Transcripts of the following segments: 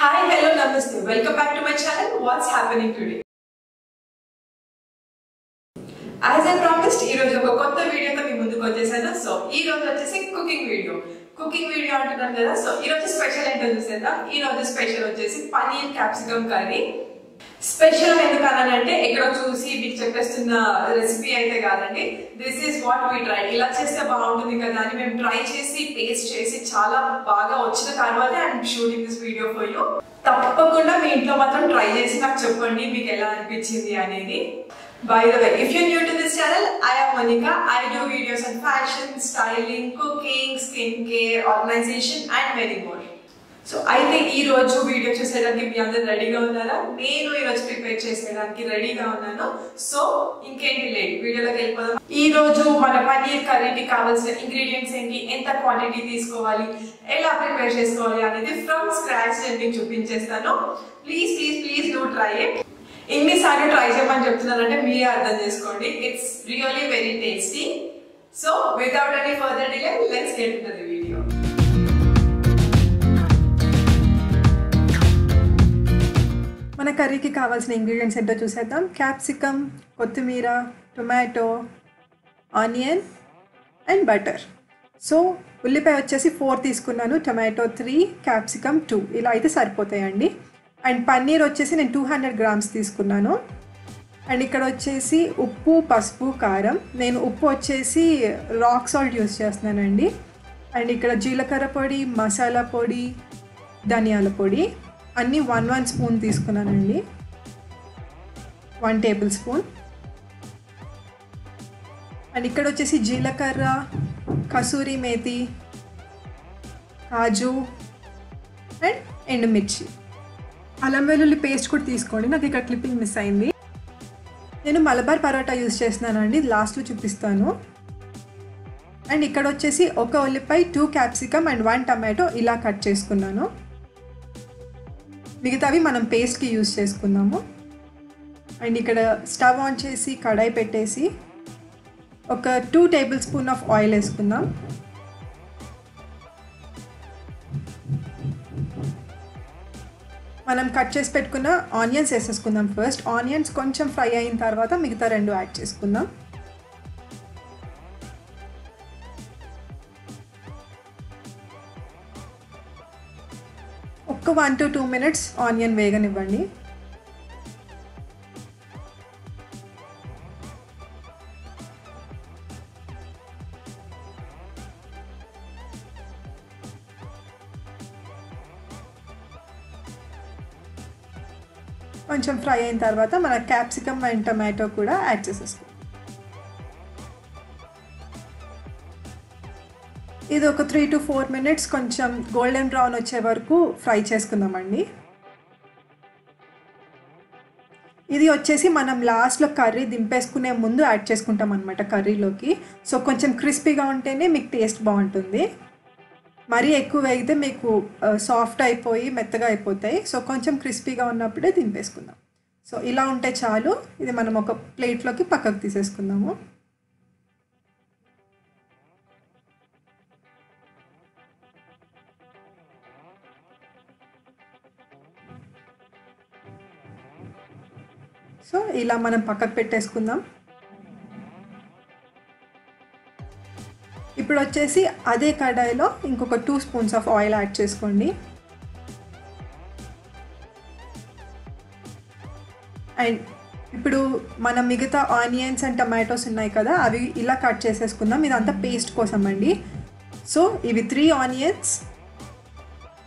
Hi, hello, namaste. Welcome back to my channel. What's happening today? As I promised, ee roju oka kotta video tho mee munduku vachesanu. So ee roju vachesi cooking video. Cooking video antunnaru kada. So ee roju special ento chuseda. Ee roju special vachesi paneer capsicum curry. Special ఎందుకనంటే ఎక్కడో చూసి మీకు చెప్పేస్తున్న recipe అయితే కాదండి. This is what we try. ఇలా చేస్తే బాగుంటుంది కదా అని మేము ట్రై చేసి టేస్ట్ చేసి చాలా బాగా వచ్చిన తర్వాత I'm shooting this video for you. తప్పకుండా మీ ఇంట్లో మాత్రం ట్రై చేసి నాకు చెప్పండి మీకు ఎలా అనిపించింది అనేది. By the way, if you're new to this channel, I am Mounica. I do videos on fashion, styling, cooking, skincare, organization and many more. So అయితే ఈ రోజు వీడియో చేసేదానికి మీ అందరూ రెడీగా ఉన్నారా? నేను ఈ రోజు ప్రిపేర్ చేసేదానికి రెడీగా ఉన్నాను. సో ఇంకేంటి లేట్ వీడియోలోకి వెళ్ళిపోదాం. ఈ రోజు మన పన్నీర్ కర్రీకి కావాల్సిన ఇంగ్రీడియంట్స్ ఏంటి, ఎంత క్వాంటిటీ తీసుకోవాలి, ఎలా ప్రిపేర్ చేసుకోవాలి అనేది ఫ్రమ్ స్క్రాచ్ నేను మీకు చూపించేస్తాను. Please please please do try it. ఎన్నిసార్లు ట్రై చేయమని చెప్తున్నానంటే మీరే అర్థం చేసుకోండి. It's really very tasty. So without any further delay let's get into the video. మన కర్రీకి కావాల్సిన ఇంగ్రీడియంట్స్ ఏంటో చూసేద్దాం. క్యాప్సికమ్, కొత్తిమీర, tomato, onion and butter. So ఉల్లిపాయ వచ్చేసి 4 తీసుకున్నాను, టొమాటో 3, క్యాప్సికమ్ 2, ఇలా అయితే సరిపోతాయండి. అండ్ పన్నీర్ వచ్చేసి నేను 200 గ్రామ్స్ తీసుకున్నాను. అండ్ ఇక్కడ వచ్చేసి ఉప్పు, పసుపు, కారం. నేను ఉప్పు వచ్చేసి రాక్ సాల్ట్ యూస్ చేస్తున్నానండి. అండ్ ఇక్కడ జీలకర్ర పొడి, మసాలా పొడి, ధనియాల పొడి అన్నీ 1 స్పూన్ తీసుకున్నానండి, 1 టేబుల్ స్పూన్. అండ్ ఇక్కడ వచ్చేసి జీలకర్ర, కసూరి మేతి, కాజు అండ్ ఎండుమిర్చి. అల్లం వెల్లుల్లి పేస్ట్ కూడా తీసుకోండి, నాకు ఇక్కడ క్లిప్పింగ్ మిస్ అయింది. నేను మలబార్ పరోటా యూస్ చేస్తున్నానండి, లాస్ట్లో చూపిస్తాను. అండ్ ఇక్కడ వచ్చేసి 1 ఉల్లిపాయ, 2 క్యాప్సికమ్ అండ్ 1 టమాటో ఇలా కట్ చేసుకున్నాను. మిగతావి మనం పేస్ట్కి యూస్ చేసుకుందాము. అండ్ ఇక్కడ స్టవ్ ఆన్ చేసి కడాయి పెట్టేసి ఒక 2 టేబుల్ స్పూన్ ఆఫ్ ఆయిల్ వేసుకుందాం. మనం కట్ చేసి పెట్టుకున్న ఆనియన్స్ వేసేసుకుందాం ఫస్ట్. ఆనియన్స్ కొంచెం ఫ్రై అయిన తర్వాత మిగతా 2 యాడ్ చేసుకుందాం. ఒక 1 to 2 minutes ఆనియన్ వేగనివ్వండి. కొంచెం ఫ్రై అయిన తర్వాత మన క్యాప్సికమ్ అండ్ టమాటో కూడా యాడ్ చేసేసుకుందాం. ఇది ఒక 3 to 4 minutes కొంచెం గోల్డెన్ బ్రౌన్ వచ్చే వరకు ఫ్రై చేసుకుందామండి. ఇది వచ్చేసి మనం లాస్ట్లో కర్రీ దింపేసుకునే ముందు యాడ్ చేసుకుంటాం అనమాట కర్రీలోకి. సో కొంచెం క్రిస్పీగా ఉంటేనే మీకు టేస్ట్ బాగుంటుంది. మరీ ఎక్కువ వేగితే మీకు సాఫ్ట్ అయిపోయి మెత్తగా అయిపోతాయి. సో కొంచెం క్రిస్పీగా ఉన్నప్పుడే దింపేసుకుందాం. సో ఇలా ఉంటే చాలు. ఇది మనం ఒక ప్లేట్లోకి పక్కకు తీసేసుకుందాము. సో ఇలా మనం పక్కకు పెట్టేసుకుందాం. ఇప్పుడు వచ్చేసి అదే కడాయిలో ఇంకొక 2 స్పూన్స్ ఆఫ్ ఆయిల్ యాడ్ చేసుకోండి. అండ్ ఇప్పుడు మనం మిగతా ఆనియన్స్ అండ్ టమాటోస్ ఉన్నాయి కదా, అవి ఇలా కట్ చేసేసుకుందాం. ఇదంతా పేస్ట్ కోసం అండి. సో ఇవి 3 ఆనియన్స్,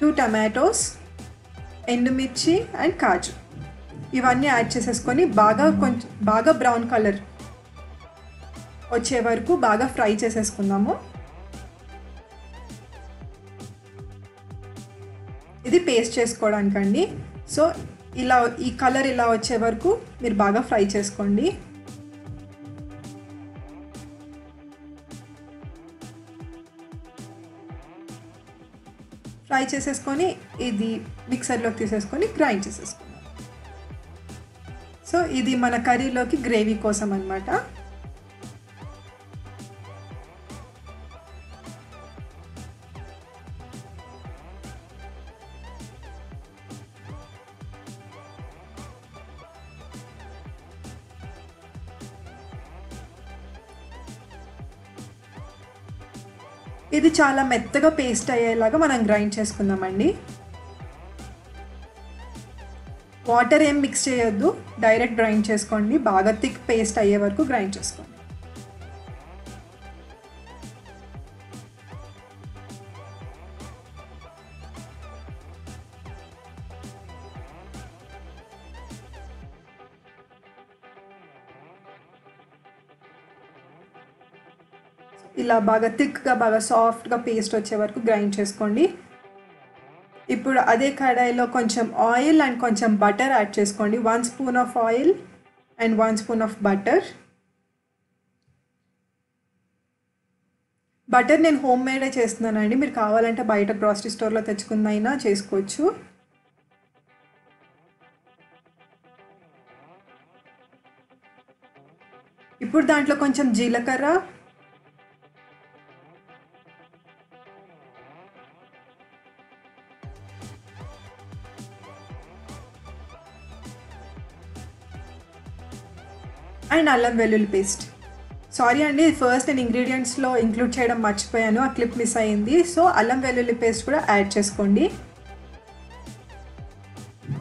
2 టమాటోస్, ఎండుమిర్చి అండ్ కాజు ఇవన్నీ యాడ్ చేసేసుకొని బాగా బ్రౌన్ కలర్ వచ్చే వరకు బాగా ఫ్రై చేసేసుకుందాము. ఇది పేస్ట్ చేసుకోవడానికండి. సో ఇలా ఈ కలర్ ఇలా వచ్చే వరకు మీరు బాగా ఫ్రై చేసుకోండి. ఫ్రై చేసేసుకొని ఇది మిక్సర్లోకి తీసేసుకొని గ్రైండ్ చేసేసుకుందాం. సో ఇది మన కర్రీలోకి గ్రేవీ కోసం అన్నమాట. ఇది చాలా మెత్తగా పేస్ట్ అయ్యేలాగా మనం గ్రైండ్ చేసుకుందామండి. వాటర్ ఏం మిక్స్ చేయొద్దు, డైరెక్ట్ గ్రైండ్ చేసుకోండి. బాగా థిక్ పేస్ట్ అయ్యే వరకు గ్రైండ్ చేసుకోండి. ఇలా బాగా థిక్గా బాగా సాఫ్ట్గా పేస్ట్ వచ్చే వరకు గ్రైండ్ చేసుకోండి. ఇప్పుడు అదే కడాయిలో కొంచెం ఆయిల్ అండ్ కొంచెం బటర్ యాడ్ చేసుకోండి. 1 spoon of oil and 1 spoon of butter. Butter నేను హోమ్ మేడే చేస్తున్నానండి. మీరు కావాలంటే బయట గ్రాసరీ స్టోర్లో తెచ్చుకున్నైనా చేసుకోవచ్చు. ఇప్పుడు దాంట్లో కొంచెం జీలకర్ర, అండ్ అల్లం వెల్లుల్లి పేస్ట్. సారీ అండి, ఫస్ట్ నేను ఇంగ్రీడియంట్స్లో ఇంక్లూడ్ చేయడం మర్చిపోయాను, ఆ క్లిప్ మిస్ అయింది. సో అల్లం వెల్లుల్లి పేస్ట్ కూడా యాడ్ చేసుకోండి.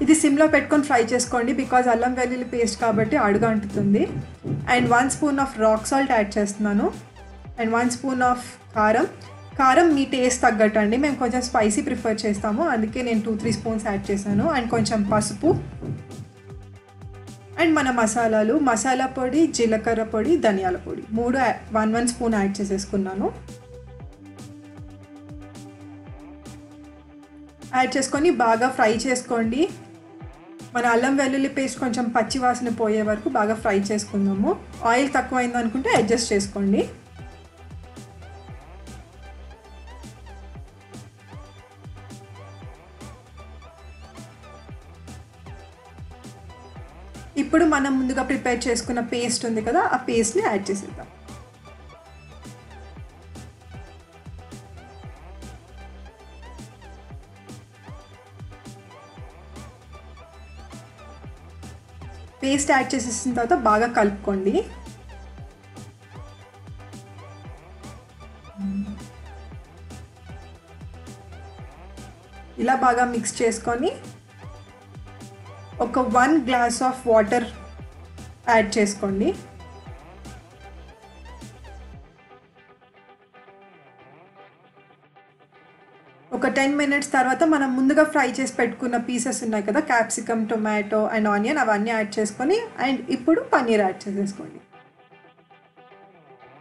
ఇది సిమ్లో పెట్టుకొని ఫ్రై చేసుకోండి, బికాజ్ అల్లం వెల్లుల్లి పేస్ట్ కాబట్టి అడుగు అంటుతుంది. And 1 spoon of rock salt add చేస్తున్నాను. అండ్ 1 స్పూన్ ఆఫ్ కారం మీ టేస్ట్ తగ్గట్టు అండి. మేము కొంచెం స్పైసీ ప్రిఫర్ చేస్తాము, అందుకే నేను 2-3 స్పూన్స్ యాడ్ చేశాను. అండ్ కొంచెం పసుపు అండ్ మన మసాలా పొడి, జీలకర్ర పొడి, ధనియాల పొడి 3 1 స్పూన్ యాడ్ చేసేసుకున్నాను. యాడ్ చేసుకొని బాగా ఫ్రై చేసుకోండి. మన అల్లం వెల్లుల్లి పేస్ట్ కొంచెం పచ్చి వాసన పోయే వరకు బాగా ఫ్రై చేసుకుందాము. ఆయిల్ తక్కువైంది అనుకుంటే అడ్జస్ట్ చేసుకోండి. ఇప్పుడు మనం ముందుగా ప్రిపేర్ చేసుకున్న పేస్ట్ ఉంది కదా, ఆ పేస్ట్ని యాడ్ చేసేద్దాం. పేస్ట్ యాడ్ చేసేసిన తర్వాత బాగా కలుపుకోండి. ఇలా బాగా మిక్స్ చేసుకొని ఒక 1 గ్లాస్ ఆఫ్ వాటర్ యాడ్ చేసుకోండి. ఒక 10 మినిట్స్ తర్వాత మనం ముందుగా ఫ్రై చేసి పెట్టుకున్న పీసెస్ ఉన్నాయి కదా, క్యాప్సికమ్, టొమాటో అండ్ ఆనియన్, అవన్నీ యాడ్ చేసుకొని అండ్ ఇప్పుడు పన్నీర్ యాడ్ చేసేసుకోండి.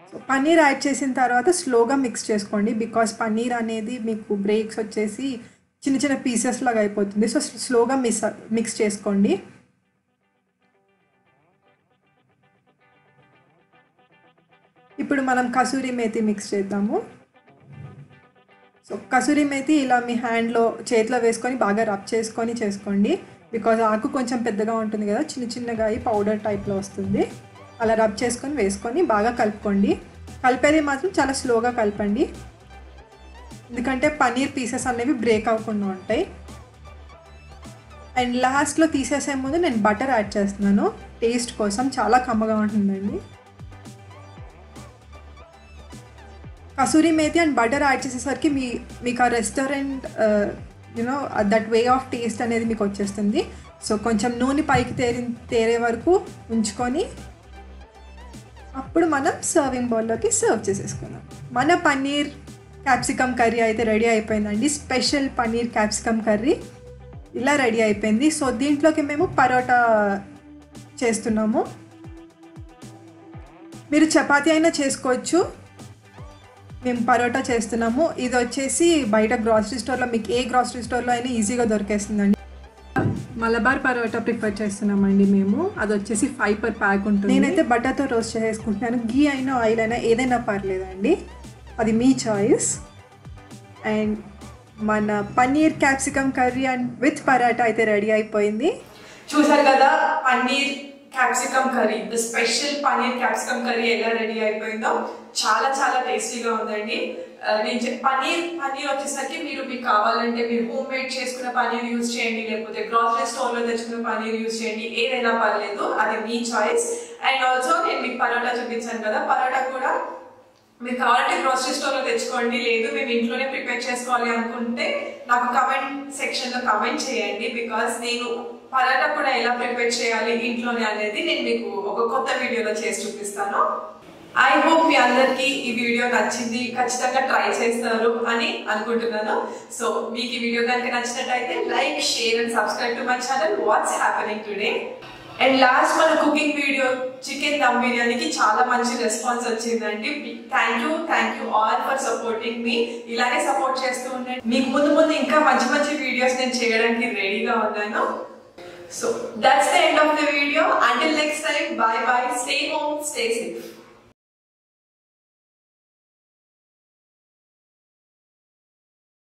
సో పన్నీర్ యాడ్ చేసిన తర్వాత స్లోగా మిక్స్ చేసుకోండి, బికాస్ పన్నీర్ అనేది మీకు బ్రేక్స్ వచ్చేసి చిన్న చిన్న పీసెస్ లాగా అయిపోతుంది. సో స్లోగా మిక్స్ చేసుకోండి. ఇప్పుడు మనం కసూరి మేతి మిక్స్ చేద్దాము. సో కసూరి మేతి ఇలా మీ చేతిలో వేసుకొని బాగా రబ్ చేసుకొని చేసుకోండి, బికాజ్ ఆకు కొంచెం పెద్దగా ఉంటుంది కదా, చిన్న చిన్నగా అయి పౌడర్ టైప్లో వస్తుంది. అలా రబ్ చేసుకొని వేసుకొని బాగా కలుపుకోండి. కలిపేది మాత్రం చాలా స్లోగా కలపండి, ఎందుకంటే పన్నీర్ పీసెస్ అనేవి బ్రేక్ అవ్వకుండా ఉంటాయి. అండ్ లాస్ట్లో తీసేసే ముందు నేను బటర్ యాడ్ చేస్తున్నాను టేస్ట్ కోసం, చాలా కమ్మగా ఉంటుందండి. Kasuri methi and butter add చేసేసరికి మీకు ఆ restaurant that way of taste అనేది మీకు వచ్చేస్తుంది. సో కొంచెం నూనె పైకి తేరే వరకు ఉంచుకొని అప్పుడు మనం సర్వింగ్ బౌల్లోకి సర్వ్ చేసేసుకుందాం. మన పన్నీర్ క్యాప్సికమ్ కర్రీ అయితే రెడీ అయిపోయిందండి. స్పెషల్ పన్నీర్ క్యాప్సికమ్ కర్రీ ఇలా రెడీ అయిపోయింది. సో దీంట్లోకి మేము పరోటా చేస్తున్నాము. మీరు చపాతీ అయినా చేసుకోవచ్చు, మేము పరోటా చేస్తున్నాము. ఇది వచ్చేసి బయట గ్రాసరీ స్టోర్లో, మీకు ఏ గ్రాసరీ స్టోర్లో అయినా ఈజీగా దొరికేస్తుందండి. మలబార్ పరోటా ప్రిఫర్ చేస్తున్నామండి మేము. అది వచ్చేసి 5 per pack ఉంటుంది. నేనైతే బటర్తో రోస్ట్ చేసుకుంటున్నాను. గీ అయినా ఆయిల్ అయినా ఏదైనా పర్లేదండి, అది మీ చాయిస్. అండ్ మన paneer capsicum curry and with paratha అయితే రెడీ అయిపోయింది. చూసారు కదా paneer capsicum curry, the special paneer capsicum curry ఎలా రెడీ అయిపోయిందో. చాలా చాలా టేస్టీగా ఉందండి. నేను పన్నీర్ వచ్చేసరికి మీకు కావాలంటే మీరు హోమ్ మేడ్ చేసుకున్న పన్నీర్ యూజ్ చేయండి, లేకపోతే గ్రాసరీ స్టోర్ లో తెచ్చుకున్న పన్నీర్ యూజ్ చేయండి, ఏదైనా పర్లేదు, అది మీ చాయిస్. అండ్ ఆల్సో నేను మీకు పరోటా చూపించాను కదా, పరోటా కూడా మీరు కావాలంటే గ్రోసరీ స్టోర్ లో తెచ్చుకోండి, లేదు మేము ఇంట్లోనే ప్రిపేర్ చేసుకోవాలి అనుకుంటే నాకు కమెంట్ సెక్షన్ లో కమెంట్ చేయండి. బికాస్ నేను పరాటా కూడా ఎలా ప్రిపేర్ చేయాలి ఇంట్లోనే అనేది నేను మీకు ఒక కొత్త వీడియోలో చేసి చూపిస్తాను. ఐ హోప్ మీ అందరికి ఈ వీడియో నచ్చింది, ఖచ్చితంగా ట్రై చేస్తారు అని అనుకుంటున్నాను. సో మీకు ఈ వీడియో కనుక నచ్చినట్టయితే like, share and subscribe to my channel what's happening today. And last మన కుకింగ్ వీడియో చికెన్ దమ్ బిర్యానీకి చాలా మంచి రెస్పాన్స్ వచ్చిందండి. Thank you all for supporting మీ. ఇలానే సపోర్ట్ చేస్తూ ఉండండి. మీకు ముందు ఇంకా మంచి వీడియోస్ నేను చేయడానికి రెడీగా ఉన్నాను. So that's the end of the video. Until next time, bye bye. Stay home, stay safe.